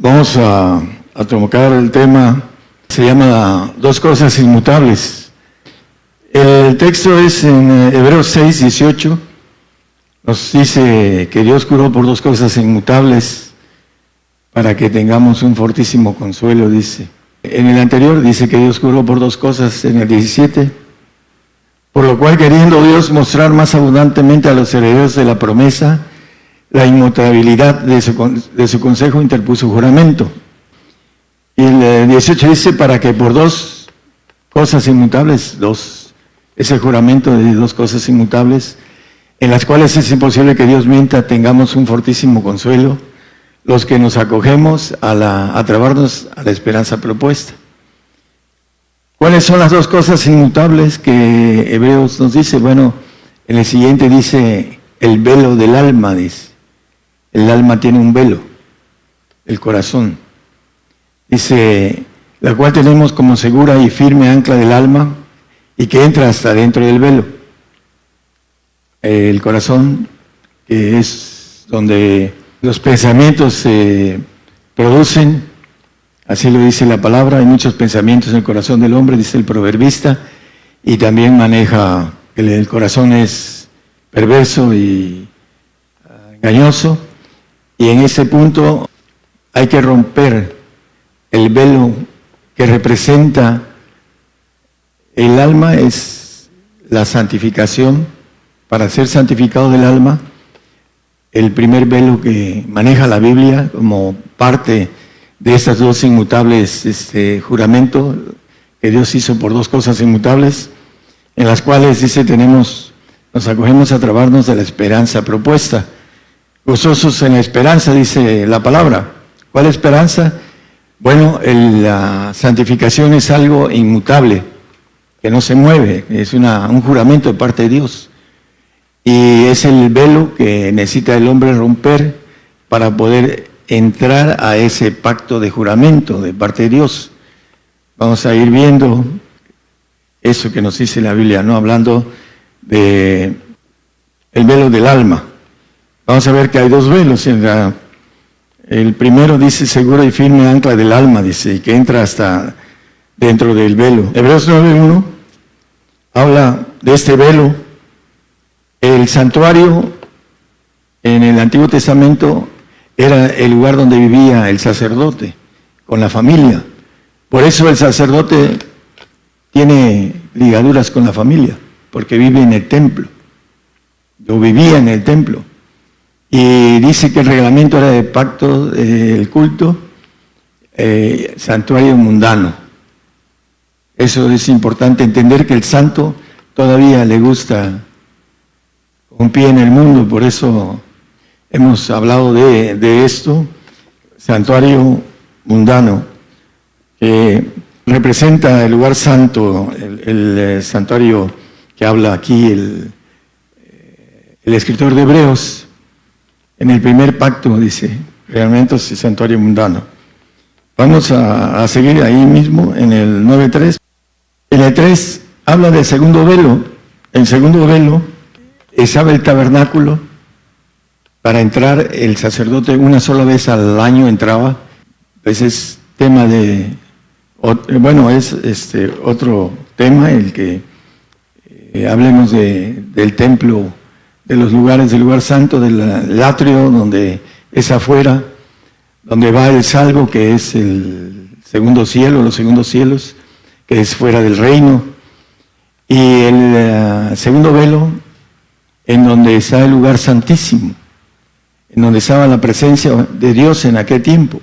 Vamos a tocar el tema, se llama Dos cosas inmutables. El texto es en Hebreos 6, 18. Nos dice que Dios curó por dos cosas inmutables para que tengamos un fortísimo consuelo, dice. En el anterior dice que Dios curó por dos cosas, en el 17. Por lo cual, queriendo Dios mostrar más abundantemente a los herederos de la promesa la inmutabilidad de su consejo, interpuso juramento. Y el 18 dice, para que por dos cosas inmutables, ese juramento de dos cosas inmutables, en las cuales es imposible que Dios mienta, tengamos un fortísimo consuelo, los que nos acogemos a trabarnos a la esperanza propuesta. ¿Cuáles son las dos cosas inmutables que Hebreos nos dice? Bueno, en el siguiente dice, el velo del alma, dice. El alma tiene un velo, el corazón. Dice, la cual tenemos como segura y firme ancla del alma y que entra hasta dentro del velo. El corazón, que es donde los pensamientos se producen, así lo dice la palabra, hay muchos pensamientos en el corazón del hombre, dice el proverbista, y también maneja que el corazón es perverso y engañoso, y en ese punto hay que romper el velo que representa el alma, es la santificación. Para ser santificado del alma, el primer velo que maneja la Biblia como parte de estas dos inmutables juramentos que Dios hizo por dos cosas inmutables, en las cuales dice nos acogemos a trabarnos de la esperanza propuesta. Gozosos en la esperanza, dice la palabra. ¿Cuál esperanza? Bueno, la santificación es algo inmutable, que no se mueve, es un juramento de parte de Dios. Y es el velo que necesita el hombre romper para poder entrar a ese pacto de juramento de parte de Dios. Vamos a ir viendo eso que nos dice la Biblia, ¿no? Hablando de el velo del alma. Vamos a ver que hay dos velos. El primero dice segura y firme ancla del alma, dice, y que entra hasta dentro del velo. Hebreos 9:1 habla de este velo. El santuario en el Antiguo Testamento era el lugar donde vivía el sacerdote con la familia. Por eso el sacerdote tiene ligaduras con la familia, porque vive en el templo. Yo vivía en el templo. Y dice que el reglamento era de pacto del culto, santuario mundano. Eso es importante entender, que el santo todavía le gusta un pie en el mundo, por eso hemos hablado de esto, santuario mundano, que representa el lugar santo, el santuario que habla aquí el escritor de Hebreos. En el primer pacto dice, realmente es santuario mundano. Vamos a seguir ahí mismo en el 9:3. En el 3 habla del segundo velo. El segundo velo estaba el tabernáculo. Para entrar el sacerdote una sola vez al año entraba. Pues es tema de, bueno, es otro tema, el que hablemos del templo, de los lugares, del lugar santo, del atrio, donde es afuera, donde va el salvo, que es el segundo cielo, los segundos cielos, que es fuera del reino, y el segundo velo, en donde está el lugar santísimo, en donde estaba la presencia de Dios en aquel tiempo.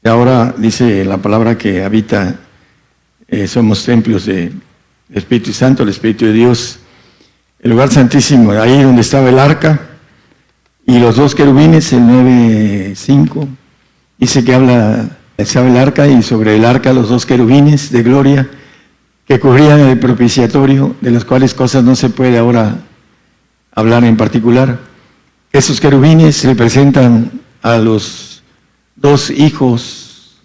Y ahora dice la palabra que habita, somos templos del Espíritu Santo, el Espíritu de Dios. El lugar santísimo, ahí donde estaba el arca, y los dos querubines, el 9:5, dice que estaba el arca, y sobre el arca los dos querubines de gloria, que cubrían el propiciatorio, de las cuales cosas no se puede ahora hablar en particular. Esos querubines representan a los dos hijos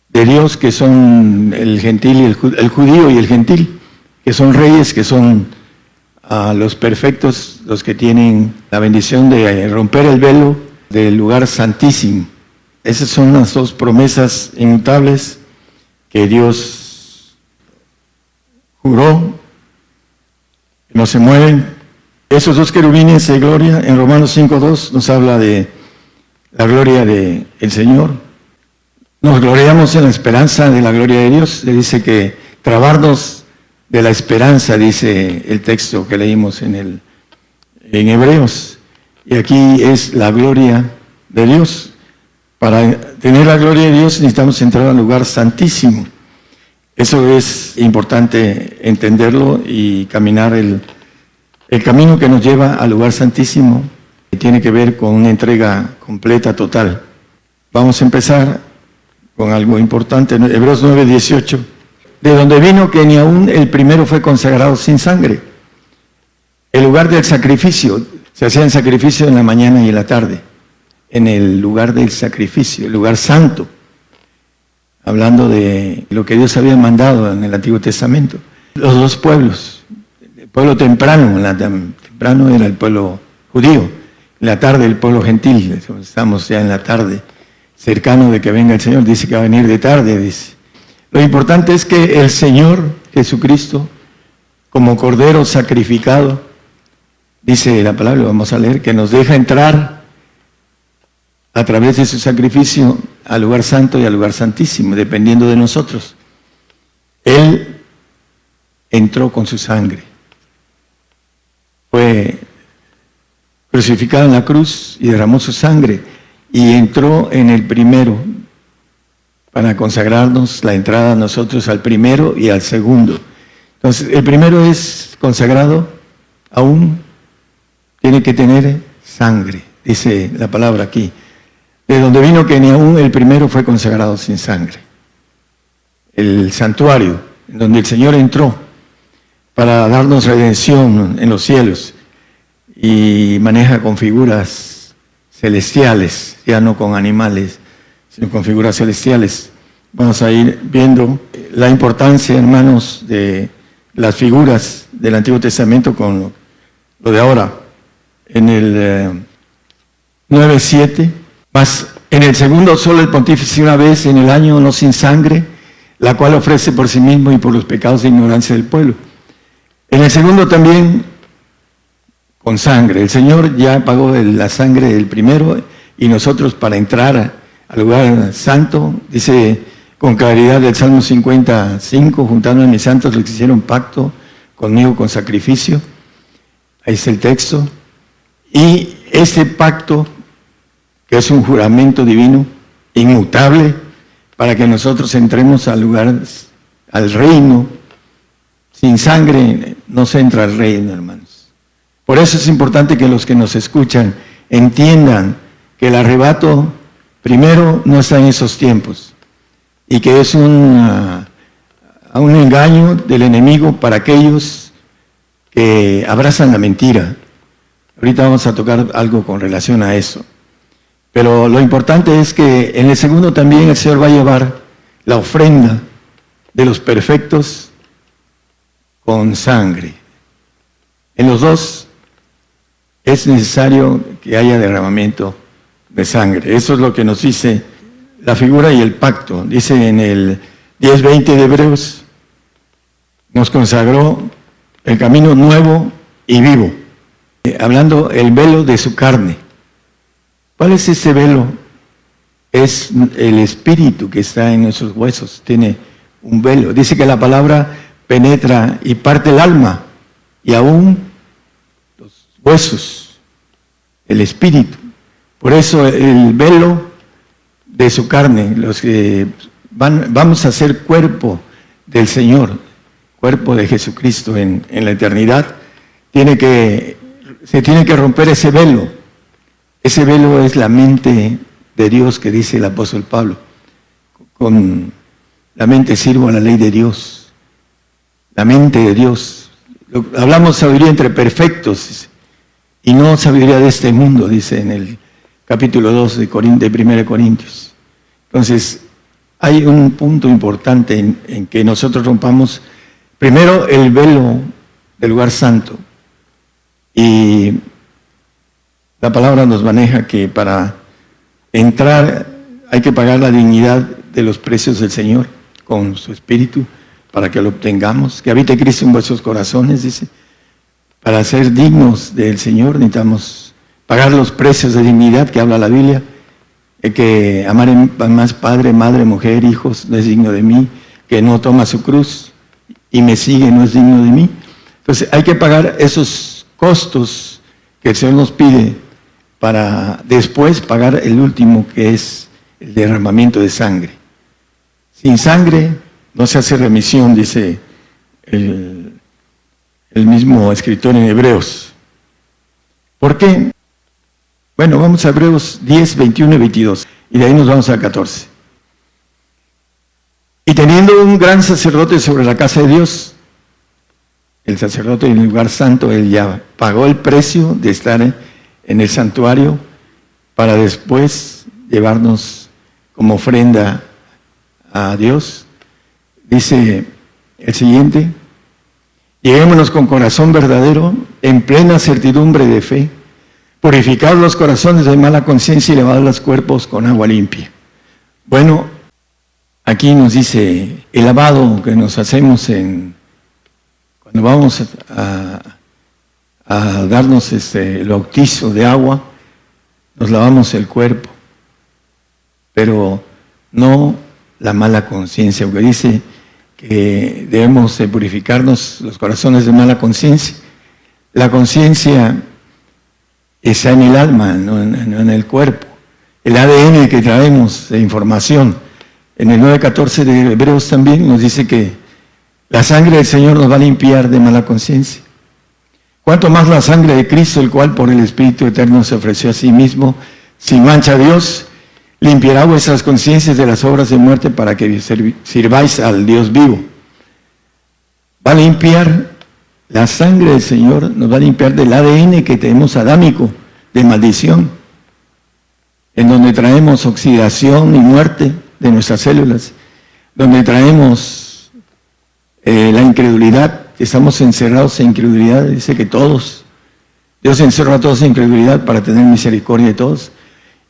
de Dios, que son el gentil y el judío y el gentil, que son reyes, que son a los perfectos, los que tienen la bendición de romper el velo del lugar santísimo. Esas son las dos promesas inmutables que Dios juró, que no se mueven. Esos dos querubines de gloria, en Romanos 5:2 nos habla de la gloria del Señor. Nos gloriamos en la esperanza de la gloria de Dios. Le dice que trabarnos de la esperanza, dice el texto que leímos en Hebreos. Y aquí es la gloria de Dios. Para tener la gloria de Dios necesitamos entrar al lugar santísimo. Eso es importante entenderlo y caminar el camino que nos lleva al lugar santísimo, que tiene que ver con una entrega completa, total. Vamos a empezar con algo importante, Hebreos 9:18. De donde vino que ni aún el primero fue consagrado sin sangre. El lugar del sacrificio, se hacían sacrificios en la mañana y en la tarde, en el lugar del sacrificio, el lugar santo, hablando de lo que Dios había mandado en el Antiguo Testamento. Los dos pueblos, el pueblo temprano era el pueblo judío, en la tarde el pueblo gentil. Estamos ya en la tarde, cercano de que venga el Señor, dice que va a venir de tarde, dice. Lo importante es que el Señor Jesucristo, como Cordero sacrificado, dice la palabra, vamos a leer, que nos deja entrar a través de su sacrificio al lugar santo y al lugar santísimo, dependiendo de nosotros. Él entró con su sangre. Fue crucificado en la cruz y derramó su sangre y entró en el primero para consagrarnos la entrada a nosotros al primero y al segundo. Entonces, el primero es consagrado, aún tiene que tener sangre, dice la palabra aquí. De donde vino que ni aún el primero fue consagrado sin sangre. El santuario, en donde el Señor entró para darnos redención en los cielos y maneja con figuras celestiales, ya no con animales, sino con figuras celestiales. Vamos a ir viendo la importancia, hermanos, de las figuras del Antiguo Testamento con lo de ahora. En el 9:7, mas en el segundo solo el pontífice una vez en el año, no sin sangre, la cual ofrece por sí mismo y por los pecados de ignorancia del pueblo. En el segundo también con sangre. El Señor ya pagó la sangre del primero y nosotros para entrar al lugar santo, dice con claridad del Salmo 55, juntando a mis santos los que hicieron pacto conmigo con sacrificio. Ahí está el texto. Y ese pacto, que es un juramento divino, inmutable, para que nosotros entremos al lugar, al reino. Sin sangre no se entra al reino, hermanos. Por eso es importante que los que nos escuchan entiendan que el arrebato primero no está en esos tiempos y que es un engaño del enemigo para aquellos que abrazan la mentira. Ahorita vamos a tocar algo con relación a eso. Pero lo importante es que en el segundo también el Señor va a llevar la ofrenda de los perfectos con sangre. En los dos es necesario que haya derramamiento de sangre. Eso es lo que nos dice la figura y el pacto. Dice en el 10:20 de Hebreos, nos consagró el camino nuevo y vivo. Hablando el velo de su carne. ¿Cuál es ese velo? Es el espíritu que está en nuestros huesos. Tiene un velo. Dice que la palabra penetra y parte el alma y aún los huesos, el espíritu. Por eso el velo de su carne, los que vamos a ser cuerpo del Señor, cuerpo de Jesucristo en la eternidad, se tiene que romper ese velo. Ese velo es la mente de Dios que dice el apóstol Pablo. Con la mente sirvo a la ley de Dios. La mente de Dios. Hablamos sabiduría entre perfectos y no sabiduría de este mundo, dice en el capítulo 2 de 1 Corintios. Entonces, hay un punto importante en que nosotros rompamos primero el velo del lugar santo. Y la palabra nos maneja que para entrar, hay que pagar la dignidad de los precios del Señor con su Espíritu para que lo obtengamos. Que habite Cristo en vuestros corazones, dice. Para ser dignos del Señor necesitamos pagar los precios de dignidad que habla la Biblia. El que amar más padre, madre, mujer, hijos, no es digno de mí. Que no toma su cruz y me sigue, no es digno de mí. Entonces hay que pagar esos costos que el Señor nos pide para después pagar el último, que es el derramamiento de sangre. Sin sangre no se hace remisión, dice el mismo escritor en Hebreos. ¿Por qué? Bueno, vamos a Hebreos 10, 21 y 22, y de ahí nos vamos al 14. Y teniendo un gran sacerdote sobre la casa de Dios, el sacerdote en el lugar santo, él ya pagó el precio de estar en el santuario para después llevarnos como ofrenda a Dios. Dice el siguiente: lleguémonos con corazón verdadero, en plena certidumbre de fe, purificados los corazones de mala conciencia y lavados los cuerpos con agua limpia. Bueno, aquí nos dice el lavado que nos hacemos cuando vamos a darnos el bautizo de agua, nos lavamos el cuerpo, pero no la mala conciencia, porque dice que debemos purificarnos los corazones de mala conciencia. La conciencia está en el alma, no en el cuerpo. El ADN que traemos de información. En el 9:14 de Hebreos también nos dice que la sangre del Señor nos va a limpiar de mala conciencia. Cuanto más la sangre de Cristo, el cual por el Espíritu Eterno se ofreció a sí mismo, sin mancha a Dios, limpiará vuestras conciencias de las obras de muerte para que sirváis al Dios vivo. Va a limpiar, la sangre del Señor nos va a limpiar del ADN que tenemos adámico, de maldición, en donde traemos oxidación y muerte de nuestras células, donde traemos la incredulidad, que estamos encerrados en incredulidad. Dice que Dios encerró a todos en incredulidad para tener misericordia de todos.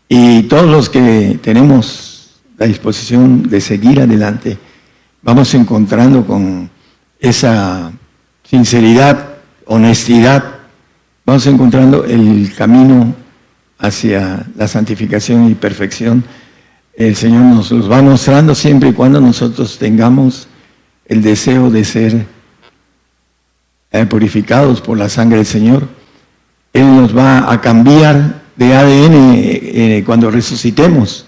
Y todos los que tenemos la disposición de seguir adelante, vamos encontrando con esa sinceridad, honestidad, vamos encontrando el camino hacia la santificación y perfección. El Señor nos los va mostrando siempre y cuando nosotros tengamos el deseo de ser purificados por la sangre del Señor. Él nos va a cambiar de ADN cuando resucitemos.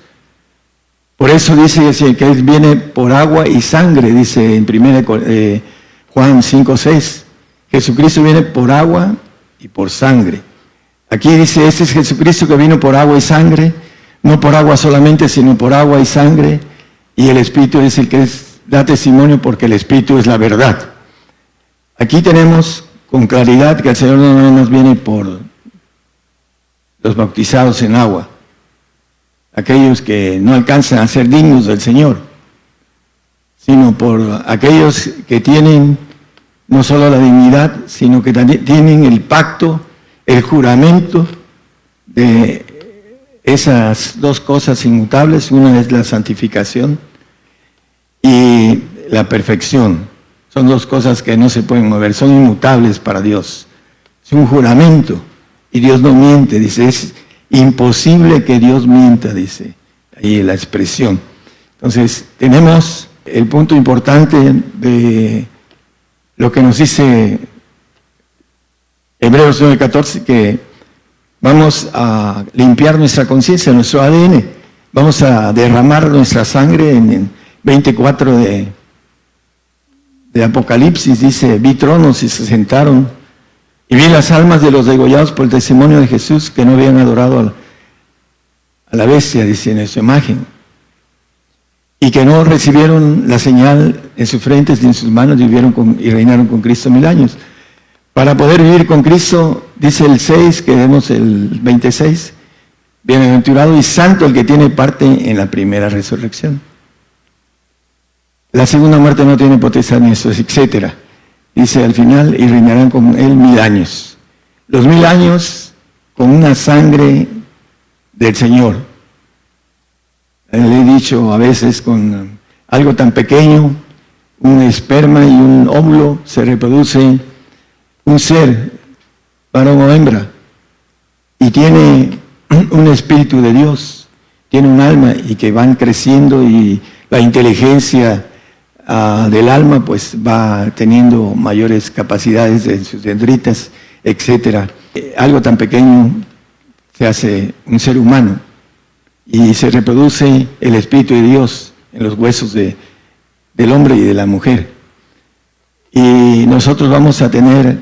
Por eso dice que Él viene por agua y sangre, dice en 1 Juan 5:6. Jesucristo viene por agua y por sangre. Aquí dice, este es Jesucristo que vino por agua y sangre, no por agua solamente, sino por agua y sangre, y el Espíritu es el que da testimonio, porque el Espíritu es la verdad. Aquí tenemos con claridad que el Señor no nos viene por los bautizados en agua, aquellos que no alcanzan a ser dignos del Señor, sino por aquellos que tienen no solo la dignidad, sino que también tienen el pacto, el juramento de esas dos cosas inmutables. Una es la santificación y la perfección. Son dos cosas que no se pueden mover, son inmutables para Dios. Es un juramento y Dios no miente, dice, es imposible que Dios mienta, dice ahí la expresión. Entonces, tenemos el punto importante de lo que nos dice Hebreos 9:14, que vamos a limpiar nuestra conciencia, nuestro ADN, vamos a derramar nuestra sangre. En 24 de Apocalipsis dice, vi tronos y se sentaron, y vi las almas de los degollados por el testimonio de Jesús, que no habían adorado a la bestia, dice, en su imagen, y que no recibieron la señal en sus frentes ni en sus manos, y reinaron con Cristo 1000 años. Para poder vivir con Cristo, dice el 6, que vemos el 26, bienaventurado y santo el que tiene parte en la primera resurrección. La segunda muerte no tiene potestad ni eso, etcétera. Dice al final, y reinarán con él 1000 años. Los 1000 años con una sangre del Señor. le he dicho a veces, con algo tan pequeño, un esperma y un óvulo, se reproduce un ser, varón o hembra, y tiene un espíritu de Dios, tiene un alma, y que van creciendo, y la inteligencia del alma pues va teniendo mayores capacidades en sus dendritas, etcétera. Algo tan pequeño se hace un ser humano y se reproduce el Espíritu de Dios en los huesos del hombre y de la mujer. Y nosotros vamos a tener,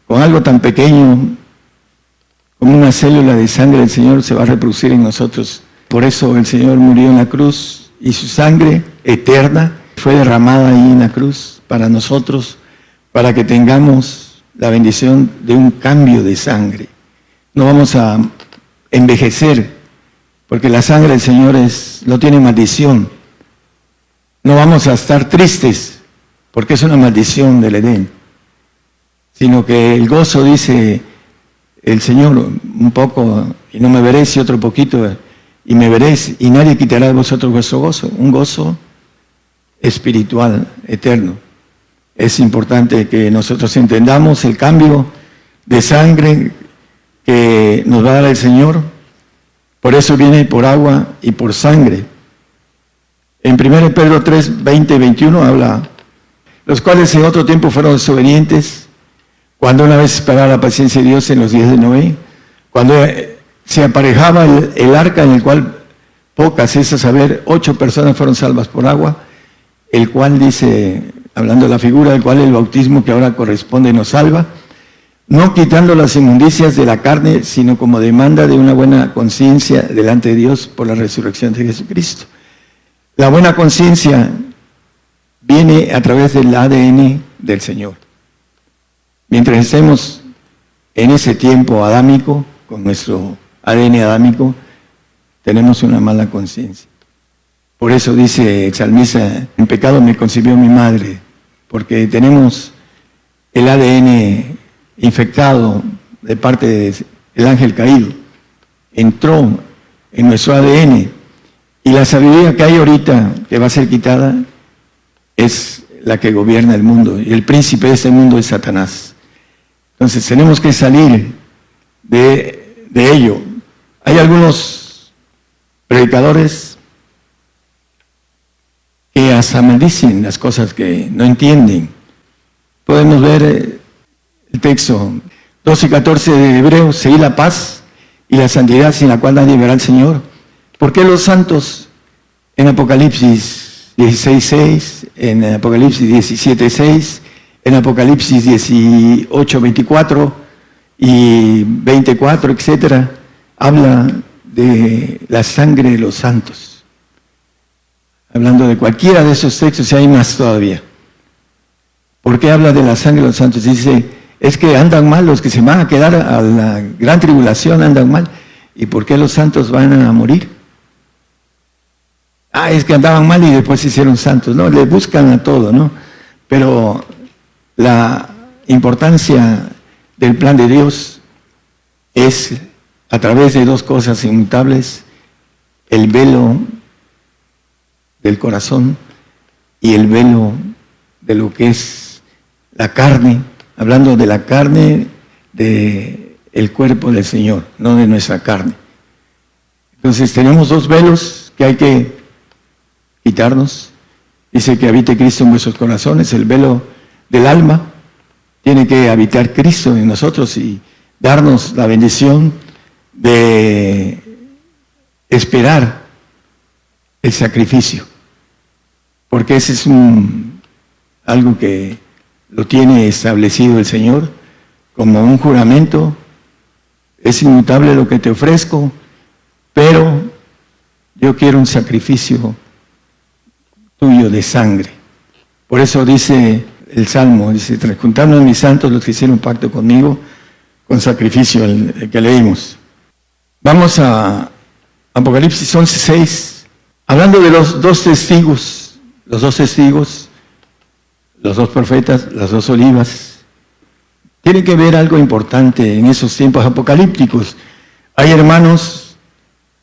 con algo tan pequeño como una célula de sangre, el Señor se va a reproducir en nosotros. Por eso el Señor murió en la cruz y su sangre eterna fue derramada ahí en la cruz para nosotros, para que tengamos la bendición de un cambio de sangre. No vamos a envejecer, porque la sangre del Señor no tiene maldición. No vamos a estar tristes, porque es una maldición del Edén, sino que el gozo, dice el Señor, un poco, y no me veréis, y otro poquito, y me veréis, y nadie quitará de vosotros vuestro gozo, un gozo espiritual, eterno. Es importante que nosotros entendamos el cambio de sangre que nos va a dar el Señor. Por eso viene por agua y por sangre. En 1 Pedro 3, 20 y 21 habla, los cuales en otro tiempo fueron desobedientes, cuando una vez esperaba la paciencia de Dios en los días de Noé, cuando se aparejaba el arca en el cual pocas, es a saber, 8 personas fueron salvas por agua, el cual dice, hablando de la figura, del cual el bautismo que ahora corresponde nos salva, no quitando las inmundicias de la carne, sino como demanda de una buena conciencia delante de Dios por la resurrección de Jesucristo. La buena conciencia viene a través del ADN del Señor. Mientras estemos en ese tiempo adámico, con nuestro ADN adámico, tenemos una mala conciencia. Por eso dice el salmista, en pecado me concibió mi madre, porque tenemos el ADN infectado de parte del ángel caído. Entró en nuestro ADN, y la sabiduría que hay ahorita, que va a ser quitada, es la que gobierna el mundo, y el príncipe de este mundo es Satanás. Entonces tenemos que salir de ello. Hay algunos predicadores que hasta maldicen las cosas que no entienden. Podemos ver el texto 12 y 14 de Hebreos, seguid la paz y la santidad sin la cual nadie verá al Señor. ¿Por qué los santos en Apocalipsis 16:6, en Apocalipsis 17:6, en Apocalipsis 18:24 y 24, etcétera, habla de la sangre de los santos? Hablando de cualquiera de esos textos, y hay más todavía. ¿Por qué habla de la sangre de los santos? Dice, es que andan mal los que se van a quedar a la gran tribulación, andan mal. ¿Y por qué los santos van a morir? Es que andaban mal y después se hicieron santos. No, le buscan a todo, ¿no? Pero la importancia del plan de Dios es a través de dos cosas inmutables: el velo del corazón y el velo de lo que es la carne, hablando de la carne del cuerpo del Señor, no de nuestra carne. Entonces tenemos dos velos que hay que quitarnos. Dice que habite Cristo en vuestros corazones. El velo del alma, tiene que habitar Cristo en nosotros y darnos la bendición de esperar el sacrificio, porque ese es algo que lo tiene establecido el Señor como un juramento. Es inmutable lo que te ofrezco, pero yo quiero un sacrificio tuyo de sangre. Por eso dice el Salmo, dice, juntando a mis santos los que hicieron pacto conmigo, con sacrificio, el que leímos. Vamos a Apocalipsis 11:6, hablando de los dos testigos, los dos profetas, las dos olivas. Tiene que ver algo importante en esos tiempos apocalípticos. Hay hermanos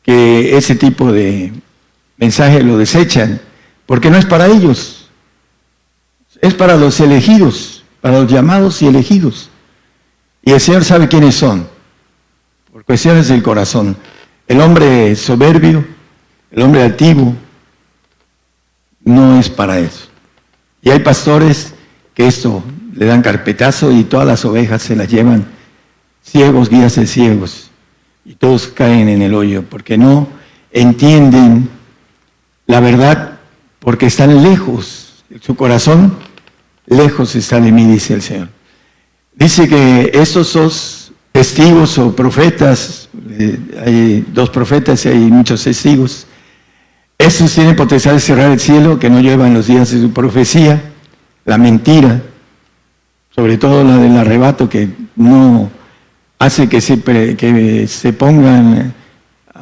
que ese tipo de mensaje lo desechan, porque no es para ellos, es para los elegidos, para los llamados y elegidos. Y el Señor sabe quiénes son, por cuestiones del corazón. El hombre soberbio, el hombre altivo, no es para eso. Y hay pastores que esto le dan carpetazo y todas las ovejas se las llevan ciegos, guías de ciegos, y todos caen en el hoyo, porque no entienden la verdad, porque están lejos, su corazón lejos está de mí, dice el Señor. Dice que estos dos testigos o profetas, hay 2 profetas y hay muchos testigos, estos tienen potestad de cerrar el cielo, que no llevan los días de su profecía, la mentira, sobre todo la del arrebato, que no hace que se pongan,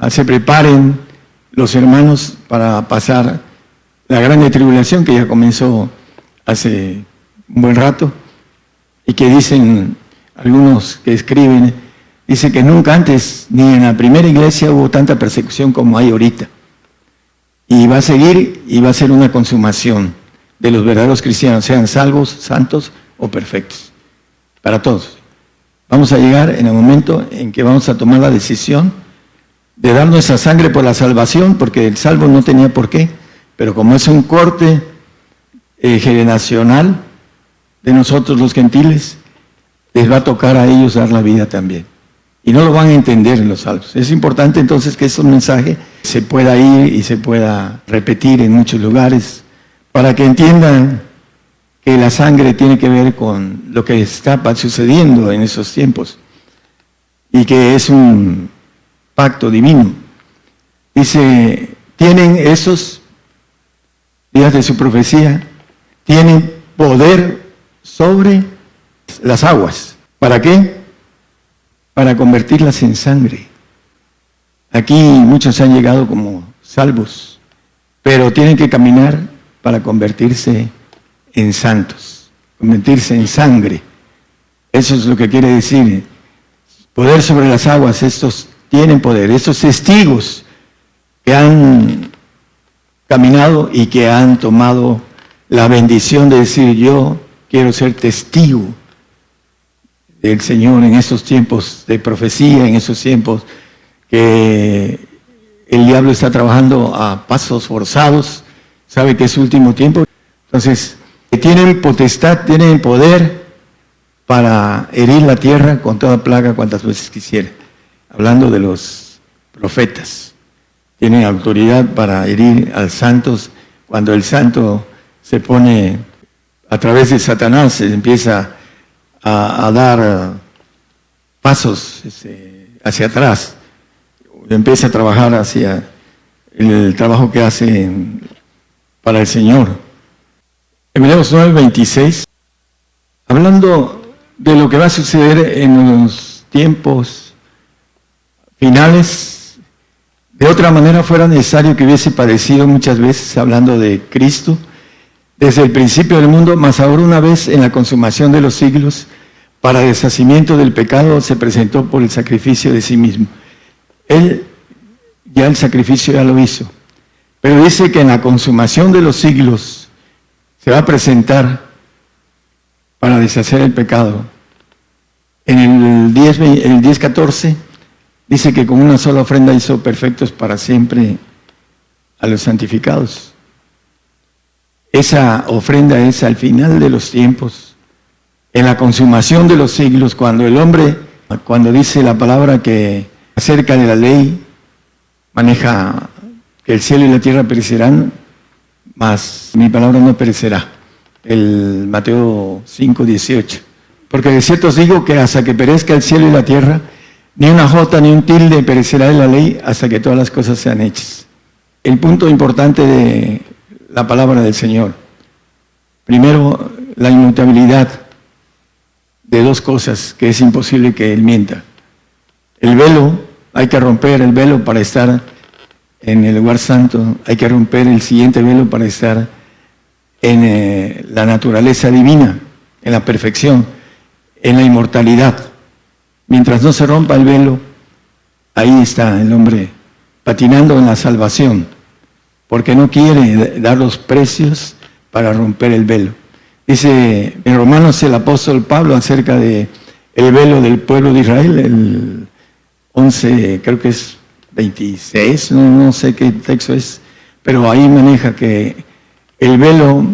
se preparen los hermanos para pasar la grande tribulación que ya comenzó hace un buen rato, y que dicen algunos que escriben, dice que nunca antes, ni en la primera iglesia hubo tanta persecución como hay ahorita. Y va a seguir y va a ser una consumación de los verdaderos cristianos, sean salvos, santos o perfectos, para todos. Vamos a llegar en el momento en que vamos a tomar la decisión de dar nuestra sangre por la salvación, porque el salvo no tenía por qué, pero como es un corte generacional de nosotros los gentiles, les va a tocar a ellos dar la vida también. Y no lo van a entender en los salvos. Es importante entonces que ese mensaje se pueda ir y se pueda repetir en muchos lugares para que entiendan que la sangre tiene que ver con lo que está sucediendo en esos tiempos y que es un pacto divino. Dice, tienen esos días de su profecía, tienen poder sobre las aguas. ¿Para qué? Para convertirlas en sangre. Aquí muchos han llegado como salvos, pero tienen que caminar para convertirse en santos, convertirse en sangre. Eso es lo que quiere decir. Poder sobre las aguas, estos tienen poder. Estos testigos que han caminado y que han tomado la bendición de decir, yo quiero ser testigo del Señor en estos tiempos de profecía, en esos tiempos que el diablo está trabajando a pasos forzados, sabe que es su último tiempo. Entonces, tienen potestad, tienen poder para herir la tierra con toda plaga cuantas veces quisiera. Hablando de los profetas, tienen autoridad para herir a los santos. Cuando el santo se pone a través de Satanás, se empieza a dar pasos hacia atrás, empieza a trabajar hacia el trabajo que hace para el Señor. Hebreos 9:26, hablando de lo que va a suceder en los tiempos finales, de otra manera fuera necesario que hubiese padecido muchas veces, hablando de Cristo, desde el principio del mundo, mas ahora una vez en la consumación de los siglos, para deshacimiento del pecado, se presentó por el sacrificio de sí mismo. Él ya el sacrificio ya lo hizo, pero dice que en la consumación de los siglos se va a presentar para deshacer el pecado. En el 10:14 dice que con una sola ofrenda hizo perfectos para siempre a los santificados. Esa ofrenda es al final de los tiempos, en la consumación de los siglos, cuando el hombre, cuando dice la palabra que acerca de la ley, maneja que el cielo y la tierra perecerán, mas mi palabra no perecerá. El Mateo 5:18. Porque de cierto os digo que hasta que perezca el cielo y la tierra, ni una jota ni un tilde perecerá de la ley hasta que todas las cosas sean hechas. El punto importante de la palabra del Señor. Primero, la inmutabilidad de 2 cosas que es imposible que Él mienta. El velo, hay que romper el velo para estar en el lugar santo, hay que romper el siguiente velo para estar en la naturaleza divina, en la perfección, en la inmortalidad. Mientras no se rompa el velo, ahí está el hombre patinando en la salvación. porque no quiere dar los precios para romper el velo. Dice en Romanos el apóstol Pablo acerca de el velo del pueblo de Israel, el 11, creo que es 26, no sé qué texto es, pero ahí maneja que el velo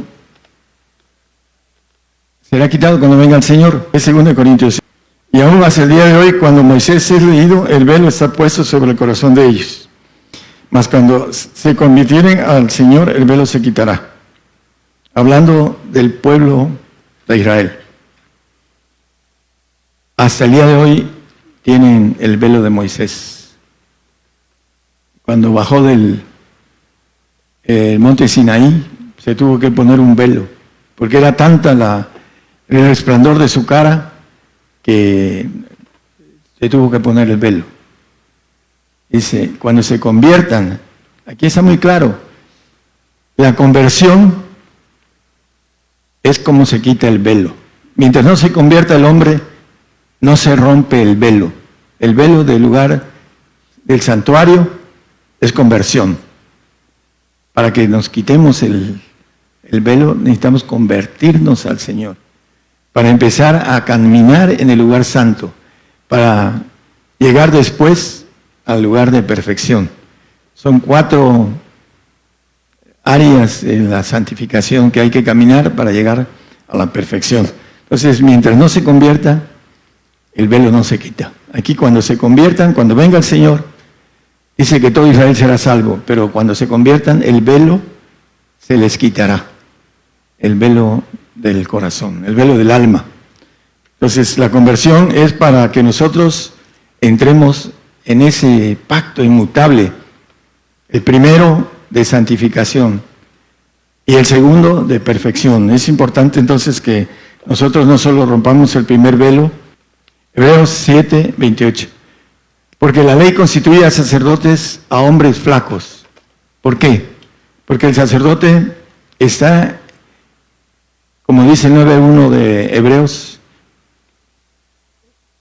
será quitado cuando venga el Señor. Es 2 Corintios. Y aún hasta el día de hoy, cuando Moisés es leído, el velo está puesto sobre el corazón de ellos. Mas cuando se convirtieren al Señor, el velo se quitará. Hablando del pueblo de Israel. Hasta el día de hoy tienen el velo de Moisés. Cuando bajó del monte Sinaí, se tuvo que poner un velo, porque era tanta el resplandor de su cara que se tuvo que poner el velo. Dice, cuando se conviertan, aquí está muy claro, la conversión es como se quita el velo. Mientras no se convierta el hombre, no se rompe el velo. El velo del lugar del santuario es conversión. Para que nos quitemos el velo, necesitamos convertirnos al Señor. Para empezar a caminar en el lugar santo. Para llegar después al lugar de perfección. Son 4 áreas en la santificación que hay que caminar para llegar a la perfección. Entonces, mientras no se convierta, el velo no se quita. Aquí cuando se conviertan, cuando venga el Señor, dice que todo Israel será salvo, pero cuando se conviertan, el velo se les quitará. El velo del corazón, el velo del alma. Entonces, la conversión es para que nosotros entremos en ese pacto inmutable. El primero de santificación y el segundo de perfección. Es importante entonces que nosotros no solo rompamos el primer velo. Hebreos 7, 28. Porque la ley constituye a sacerdotes a hombres flacos. ¿Por qué? Porque el sacerdote está, como dice el 9.1 de Hebreos,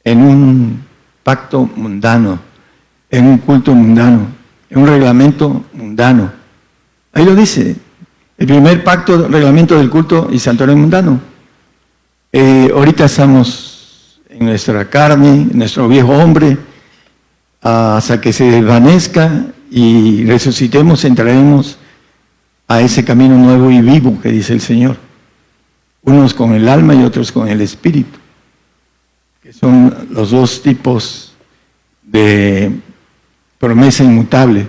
en un pacto mundano, en un culto mundano, en un reglamento mundano. Ahí lo dice, el primer pacto, reglamento del culto y santuario mundano. Ahorita estamos en nuestra carne, en nuestro viejo hombre, hasta que se desvanezca y resucitemos, entraremos a ese camino nuevo y vivo que dice el Señor. Unos con el alma y otros con el espíritu, que son los dos tipos de promesa inmutable.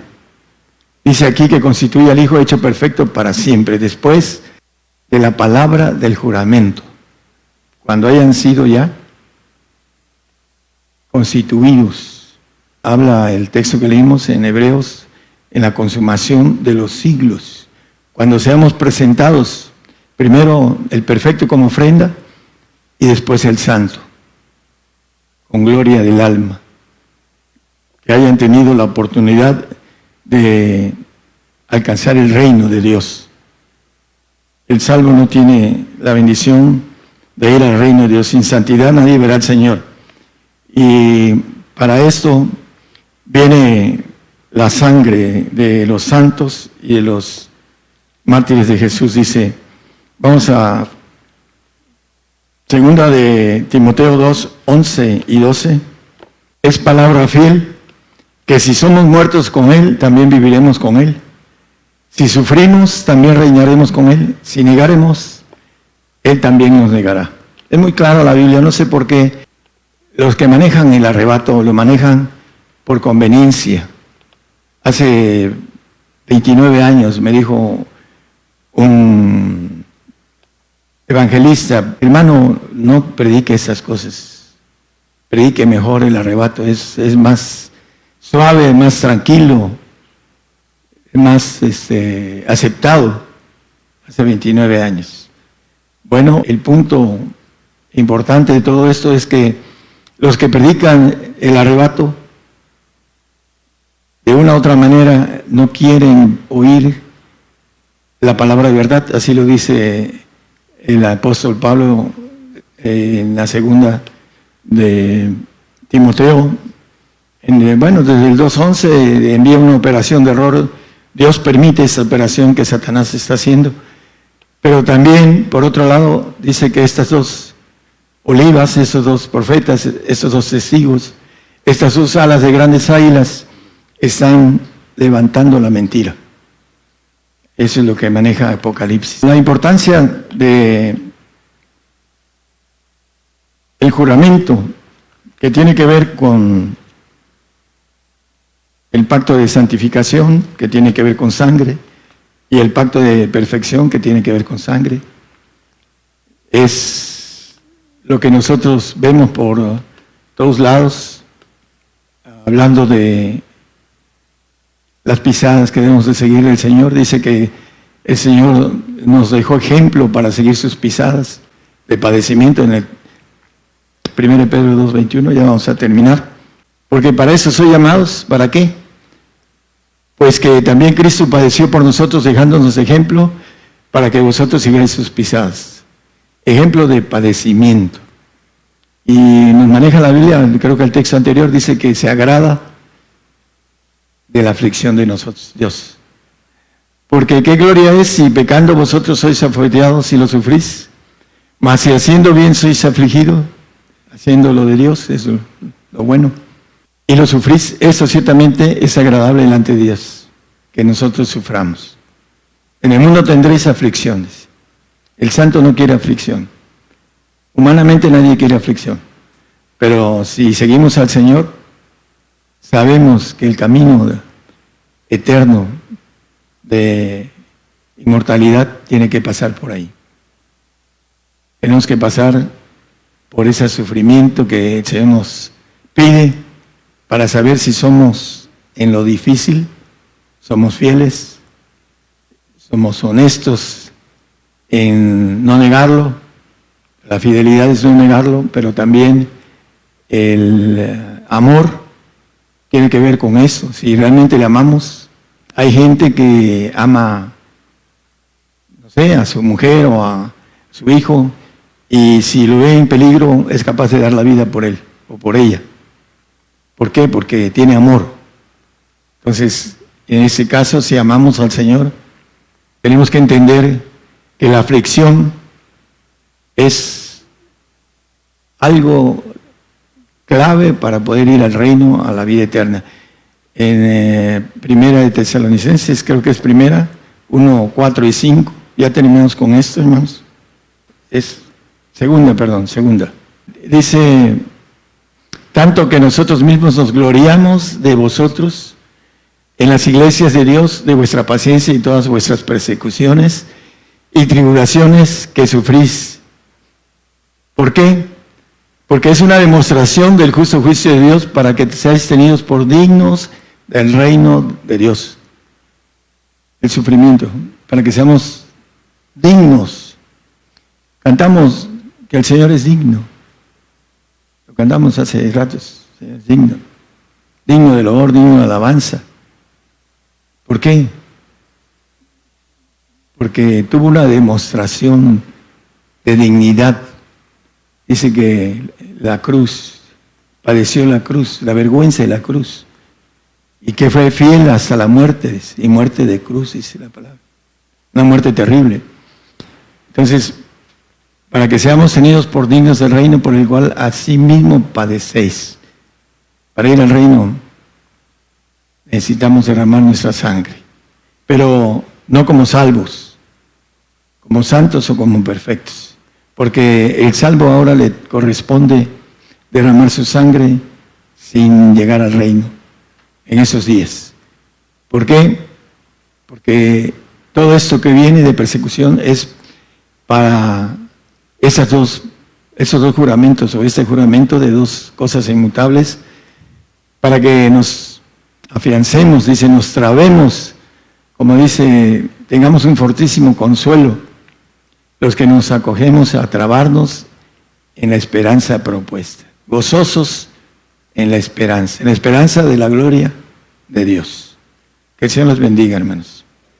Dice aquí que constituye al Hijo hecho perfecto para siempre, después de la palabra del juramento. Cuando hayan sido ya constituidos, habla el texto que leímos en Hebreos, en la consumación de los siglos. Cuando seamos presentados, primero el perfecto como ofrenda y después el santo, con gloria del alma. Que hayan tenido la oportunidad de alcanzar el reino de Dios. El salvo no tiene la bendición de ir al reino de Dios. Sin santidad nadie verá al Señor. Y para esto viene la sangre de los santos y de los mártires de Jesús. Dice, vamos a 2 de Timoteo 2, 11 y 12. Es palabra fiel que si somos muertos con Él, también viviremos con Él. Si sufrimos, también reinaremos con Él. Si negaremos, Él también nos negará. Es muy claro la Biblia, no sé por qué los que manejan el arrebato lo manejan por conveniencia. Hace 29 años me dijo un evangelista, hermano, no predique esas cosas, predique mejor el arrebato, es más suave, más tranquilo, más aceptado, hace 29 años. Bueno, el punto importante de todo esto es que los que predican el arrebato, de una u otra manera, no quieren oír la palabra de verdad, así lo dice el apóstol Pablo en la 2 de Timoteo. Bueno, desde el 2.11 envía una operación de error Dios permite esa operación que Satanás está haciendo, pero también, por otro lado, dice que estas dos olivas, estos dos profetas, estos dos testigos, estas dos alas de grandes águilas, están levantando la mentira. Eso es lo que maneja Apocalipsis. La importancia de el juramento, que tiene que ver con el pacto de santificación, que tiene que ver con sangre, y el pacto de perfección, que tiene que ver con sangre, es lo que nosotros vemos por todos lados, hablando de las pisadas que debemos de seguir. El Señor dice que el Señor nos dejó ejemplo para seguir sus pisadas de padecimiento en el 1 Pedro 2:21, ya vamos a terminar. Porque para eso soy llamados, ¿para qué? Pues que también Cristo padeció por nosotros, dejándonos ejemplo para que vosotros sigáis sus pisadas. Ejemplo de padecimiento. Y nos maneja la Biblia, creo que el texto anterior dice que se agrada de la aflicción de nosotros, Dios. Porque qué gloria es si pecando vosotros sois afligidos y lo sufrís, mas si haciendo bien sois afligidos, haciendo lo de Dios, es lo bueno, y lo sufrís, eso ciertamente es agradable delante de Dios, que nosotros suframos. En el mundo tendréis aflicciones. El santo no quiere aflicción. Humanamente nadie quiere aflicción. Pero si seguimos al Señor, sabemos que el camino eterno de inmortalidad tiene que pasar por ahí. Tenemos que pasar por ese sufrimiento que el Señor nos pide para saber si somos en lo difícil, somos fieles, somos honestos en no negarlo. La fidelidad es no negarlo, pero también el amor tiene que ver con eso. Si realmente le amamos, hay gente que ama, no sé, a su mujer o a su hijo, y si lo ve en peligro es capaz de dar la vida por él o por ella. ¿Por qué? Porque tiene amor. Entonces, en ese caso, si amamos al Señor, tenemos que entender que la aflicción es algo clave para poder ir al reino, a la vida eterna. En Primera de Tesalonicenses, creo que es Primera, 1, 4 y 5. Ya terminamos con esto, hermanos. Es segunda. Dice, tanto que nosotros mismos nos gloriamos de vosotros en las iglesias de Dios, de vuestra paciencia y todas vuestras persecuciones y tribulaciones que sufrís. ¿Por qué? Porque es una demostración del justo juicio de Dios para que seáis tenidos por dignos del reino de Dios. El sufrimiento, para que seamos dignos. Cantamos que el Señor es digno. Lo cantamos hace ratos. Es digno. Digno de loor, digno de alabanza. ¿Por qué? Porque tuvo una demostración de dignidad. Dice que la cruz, padeció la cruz, la vergüenza de la cruz, y que fue fiel hasta la muerte, y muerte de cruz, dice la palabra. Una muerte terrible. Entonces, para que seamos tenidos por dignos del reino por el cual asimismo padecéis. Para ir al reino necesitamos derramar nuestra sangre, pero no como salvos, como santos o como perfectos. Porque el salvo ahora le corresponde derramar su sangre sin llegar al reino en esos días. ¿Por qué? Porque todo esto que viene de persecución es para esos dos juramentos, o este juramento de dos cosas inmutables, para que nos afiancemos, dice, nos trabemos, como dice, tengamos un fortísimo consuelo, los que nos acogemos a trabarnos en la esperanza propuesta, gozosos en la esperanza de la gloria de Dios. Que el Señor los bendiga, hermanos.